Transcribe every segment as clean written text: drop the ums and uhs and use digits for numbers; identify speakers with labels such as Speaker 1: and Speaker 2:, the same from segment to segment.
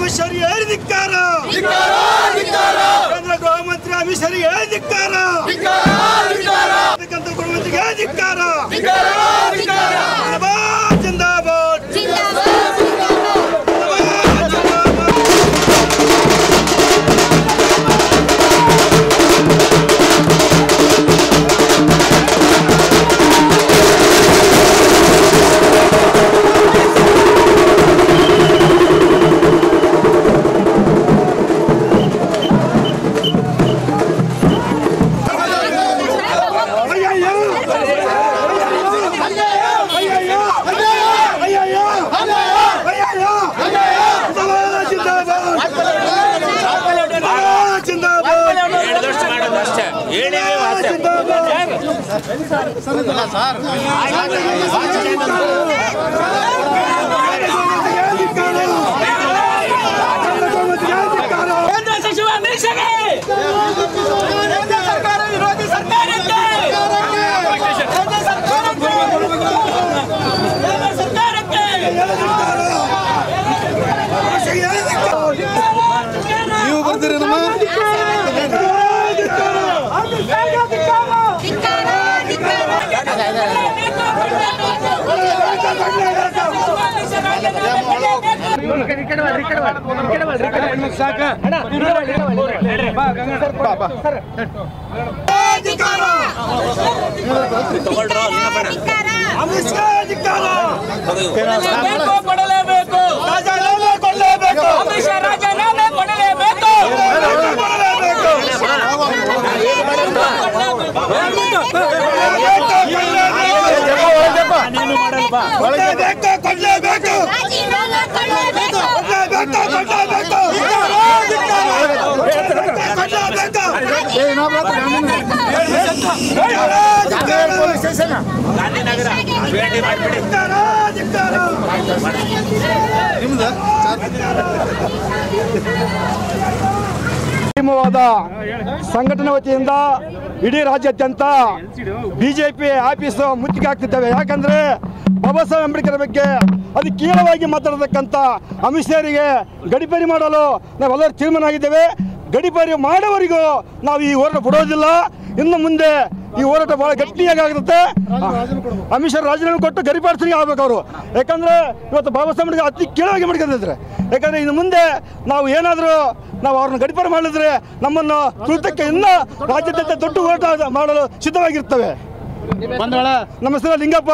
Speaker 1: ಅಮಿತ್ ಶಾ ಧಿಕ್ಕಾರ, ಕೇಂದ್ರ ಗೃಹ ಮಂತ್ರಿ ಅಮಿತ್ ಶಾ ಧಿಕ್ಕಾರ, ಗೃಹಮಂತ್ರಿಗೆ ಧಿಕ್ಕಾರ. ಜಿಂದಾಬಾದ್
Speaker 2: ಕೇಂದ್ರ ಸಚಿವ ಅಮಿತ್ ಶಾ ಸರ್ಕಾರ ವಿರೋಧಿ ಸರ್ಕಾರಕ್ಕೆ
Speaker 1: ನೀವು ಬರ್ತೀರಿ ನಮ್ಮ
Speaker 2: ಕೊಡಲೇಬೇಕು, ಅಮಿತ್ ಶಾ ರಾಜೀನಾಮೆ ಕೊಡಲೇಬೇಕು.
Speaker 1: ಸಂಘಟನೆ ವತಿಯಿಂದ ಇಡೀ ರಾಜ್ಯಾದ್ಯಂತ ಬಿಜೆಪಿ ಆಫೀಸ್ ಮುತ್ತಿಗೆ ಹಾಕ್ತಿದ್ದೇವೆ. ಯಾಕಂದ್ರೆ ಬಾಬಾ ಸಾಹೇಬ್ ಅಂಬೇಡ್ಕರ್ ಬಗ್ಗೆ ಅದು ಕೀಳವಾಗಿ ಮಾತಾಡತಕ್ಕಂಥ ಅಮಿತ್ ಶಾರಿಗೆ ಗಡಿಪಾರಿ ಮಾಡಲು ನಾವೆಲ್ಲರೂ ತೀರ್ಮಾನ ಆಗಿದ್ದೇವೆ. ಗಡಿಪಾರಿ ಮಾಡೋವರೆಗೂ ನಾವು ಈ ಹೋರಾಟ ಬಿಡೋದಿಲ್ಲ. ಇನ್ನು ಮುಂದೆ ಈ ಹೋರಾಟ ಬಹಳ ಗಟ್ಟಿಯಾಗಿ ಆಗುತ್ತೆ. ಅಮಿತ್ ಶಾ ರಾಜೀನಾಮೆ ಕೊಟ್ಟು ಗಡಿಪಾರಿಸಲಿಕ್ಕೆ ಆಗ್ಬೇಕು ಅವರು. ಯಾಕಂದ್ರೆ ಇವತ್ತು ಬಾಬಾ ಸಾಹೇಬ್ ಅಂಬೇಡ್ಕರ್ ಅತಿ ಕೀಳವಾಗಿ ಮಾಡ್ಕೊಂಡಿದ್ದಾರೆ. ಯಾಕಂದ್ರೆ ಇನ್ನು ಮುಂದೆ ನಾವು ಏನಾದರೂ ನಾವು ಅವ್ರನ್ನ ಗಡಿಪಾರು ಮಾಡಿದ್ರೆ ನಮ್ಮನ್ನು ತುಳಿತಕ್ಕೆ ಇನ್ನ ರಾಜ್ಯಾದ್ಯಂತ ದೊಡ್ಡ ಹೋರಾಟ ಮಾಡಲು ಸಿದ್ಧವಾಗಿರ್ತವೆ. ನಮ್ಮ ಹೆಸರು ಲಿಂಗಪ್ಪ,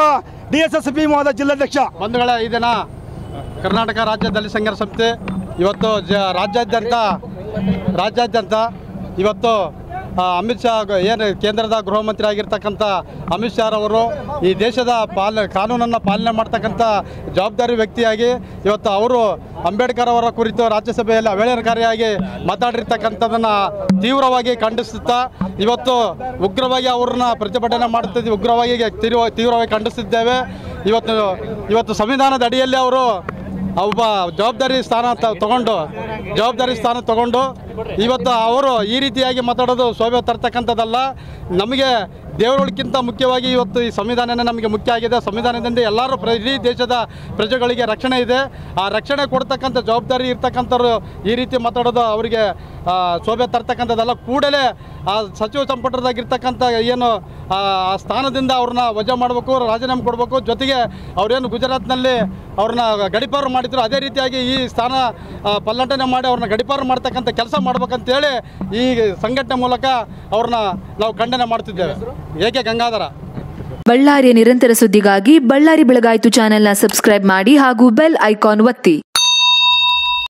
Speaker 1: DSSP ಮಹೋದಯ ಜಿಲ್ಲಾಧ್ಯಕ್ಷ.
Speaker 3: ಬಂಧುಗಳ ಈ ದಿನ ಕರ್ನಾಟಕ ರಾಜ್ಯ ದಲಿತ ಸಂಘರ್ಷ ಸಮಿತಿ ಇವತ್ತು ರಾಜ್ಯಾದ್ಯಂತ ಇವತ್ತು ಅಮಿತ್ ಶಾ ಏನು ಕೇಂದ್ರದ ಗೃಹ ಮಂತ್ರಿ ಆಗಿರ್ತಕ್ಕಂಥ ಅಮಿತ್ ಶಾ ಅವರು ಈ ದೇಶದ ಕಾನೂನನ್ನು ಪಾಲನೆ ಮಾಡ್ತಕ್ಕಂಥ ಜವಾಬ್ದಾರಿ ವ್ಯಕ್ತಿಯಾಗಿ ಇವತ್ತು ಅವರು ಅಂಬೇಡ್ಕರ್ ಅವರ ಕುರಿತು ರಾಜ್ಯಸಭೆಯಲ್ಲಿ ಅವೇಳನಕಾರಿಯಾಗಿ ಮಾತಾಡಿರ್ತಕ್ಕಂಥದ್ದನ್ನು ತೀವ್ರವಾಗಿ ಖಂಡಿಸುತ್ತಾ ಇವತ್ತು ಉಗ್ರವಾಗಿ ಅವ್ರನ್ನ ಪ್ರತಿಭಟನೆ ಮಾಡುತ್ತಿದ್ದೀವಿ, ಉಗ್ರವಾಗಿ ತೀವ್ರವಾಗಿ ಖಂಡಿಸುತ್ತಿದ್ದೇವೆ. ಇವತ್ತು ಸಂವಿಧಾನದ ಅಡಿಯಲ್ಲಿ ಅವರು ಒಬ್ಬ ಜವಾಬ್ದಾರಿ ಸ್ಥಾನ ತಗೊಂಡು ಇವತ್ತು ಅವರು ಈ ರೀತಿಯಾಗಿ ಮಾತಾಡೋದು ಶೋಭೆ ತರ್ತಕ್ಕಂಥದ್ದಲ್ಲ. ನಮಗೆ ದೇವರುಗಳಿಗಿಂತ ಮುಖ್ಯವಾಗಿ ಇವತ್ತು ಈ ಸಂವಿಧಾನನೇ ನಮಗೆ ಮುಖ್ಯ ಆಗಿದೆ. ಸಂವಿಧಾನದಿಂದ ಎಲ್ಲರೂ ಇಡೀ ದೇಶದ ಪ್ರಜೆಗಳಿಗೆ ರಕ್ಷಣೆ ಇದೆ. ಆ ರಕ್ಷಣೆ ಕೊಡ್ತಕ್ಕಂಥ ಜವಾಬ್ದಾರಿ ಇರ್ತಕ್ಕಂಥವ್ರು ಈ ರೀತಿ ಮಾತಾಡೋದು ಅವರಿಗೆ ಶೋಭೆ ತರ್ತಕ್ಕಂಥದ್ದಲ್ಲ. ಕೂಡಲೇ ಆ ಸಚಿವ ಸಂಪುಟದಾಗಿರ್ತಕ್ಕಂಥ ಏನು ಆ ಸ್ಥಾನದಿಂದ ಅವ್ರನ್ನ ವಜಾ ಮಾಡಬೇಕು, ರಾಜೀನಾಮೆ ಕೊಡಬೇಕು. ಜೊತೆಗೆ ಅವರೇನು ಗುಜರಾತ್ನಲ್ಲಿ ಅವ್ರನ್ನ ಗಡಿಪಾರು ಮಾಡಿದ್ರು ಅದೇ ರೀತಿಯಾಗಿ ಈ ಸ್ಥಾನ ಪಲ್ಲಟನೆ ಮಾಡಿ ಅವ್ರನ್ನ ಗಡಿಪಾರು ಮಾಡ್ತಕ್ಕಂಥ ಕೆಲಸ ಮಾಡ್ಬೇಕಂತೇಳಿ ಈ ಸಂಘಟನೆ ಮೂಲಕ ಅವ್ರನ್ನ ನಾವು ಖಂಡನೆ ಮಾಡ್ತಿದ್ದೇವೆ. ಏಕೆ ಗಂಗಾಧರ.
Speaker 4: ಬಳ್ಳಾರಿಯ ನಿರಂತರ ಸುದ್ದಿಗಾಗಿ ಬಳ್ಳಾರಿ ಬೆಳಗಾಯಿತು ಚಾನೆಲ್ನ ಸಬ್ಸ್ಕ್ರೈಬ್ ಮಾಡಿ ಹಾಗೂ ಬೆಲ್ ಐಕಾನ್ ಒತ್ತಿ.